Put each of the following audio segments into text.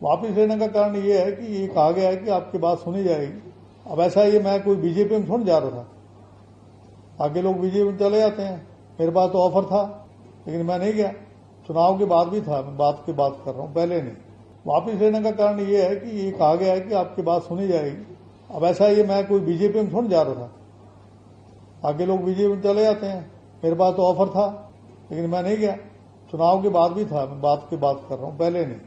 वापिस लेने का कारण ये है कि ये कहा गया है कि आपकी बात सुनी जाएगी। अब ऐसा ये मैं कोई बीजेपी में थोड़ा जा रहा था। आगे लोग बीजेपी में चले जाते हैं। मेरे पास तो ऑफर था लेकिन मैं नहीं गया। चुनाव के बाद भी था, मैं बात की बात कर रहा हूँ, पहले नहीं। वापिस लेने का कारण ये है कि ये कहा गया है कि आपकी बात सुनी जाएगी। अब ऐसा ये मैं कोई बीजेपी में थोड़ा जा रहा था। आगे लोग बीजेपी में चले जाते हैं। मेरे पास तो ऑफर था लेकिन मैं नहीं गया। चुनाव के बाद भी था, मैं बात की बात कर रहा हूँ, पहले नहीं।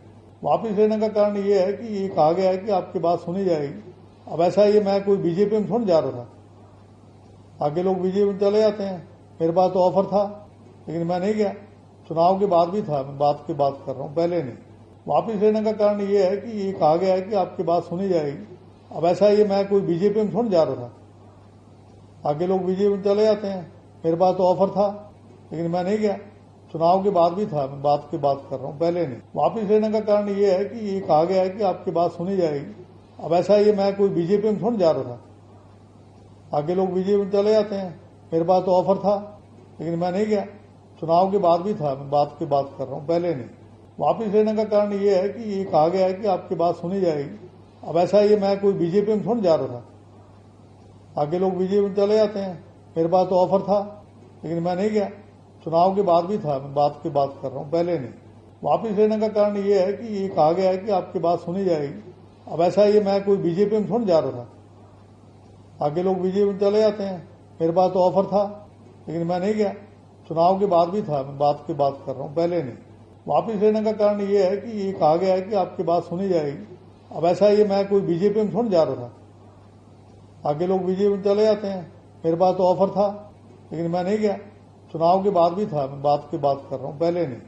वापिस लेने का कारण ये है कि ये कहा गया है कि आपकी बात सुनी जाएगी। अब ऐसा ये मैं कोई बीजेपी में थोड़ा जा रहा था। आगे लोग बीजेपी में चले जाते हैं। मेरे पास तो ऑफर था लेकिन मैं नहीं गया। चुनाव के बाद भी था, मैं बात की बात कर रहा हूँ, पहले नहीं। वापिस लेने का कारण ये है कि ये कहा गया है कि आपकी बात सुनी जाएगी। अब ऐसा ये मैं कोई बीजेपी में थोड़ा जा रहा था। आगे लोग बीजेपी में चले जाते हैं। मेरे पास तो ऑफर था लेकिन मैं नहीं गया। चुनाव के बाद भी था, मैं बात की बात कर रहा हूँ, पहले नहीं। वापिस लेने का कारण ये है कि ये कहा गया है कि आपकी बात सुनी जाएगी। अब ऐसा ये मैं कोई बीजेपी में थोड़ा जा रहा था। आगे लोग बीजेपी में चले जाते हैं। मेरे पास तो ऑफर था लेकिन मैं नहीं गया। चुनाव के बाद भी था, मैं बात की बात कर रहा हूँ, पहले नहीं। वापिस लेने का कारण ये है कि ये कहा गया है कि आपकी बात सुनी जाएगी। अब ऐसा ये मैं कोई बीजेपी में थोड़ा जा रहा था। आगे लोग बीजेपी में चले जाते हैं। मेरे पास तो ऑफर था लेकिन मैं नहीं गया। चुनाव के बाद भी था, मैं बात की बात कर रहा हूँ, पहले नहीं। वापिस लेने का कारण ये है कि ये कहा गया है कि आपकी बात सुनी जाएगी। अब ऐसा ये मैं कोई बीजेपी में थोड़ा जा रहा था। आगे लोग बीजेपी में चले जाते हैं। मेरे पास तो ऑफर था लेकिन मैं नहीं गया। चुनाव के बाद भी था, मैं बात की बात कर रहा हूँ, पहले नहीं। वापिस लेने का कारण ये है कि ये कहा गया है कि आपकी बात सुनी जाएगी। अब ऐसा ये मैं कोई बीजेपी में थोड़ा जा रहा था। आगे लोग बीजेपी में चले जाते हैं। मेरे पास तो ऑफर था लेकिन मैं नहीं गया। चुनाव के बाद भी था, मैं बात की बात कर रहा हूँ, पहले नहीं।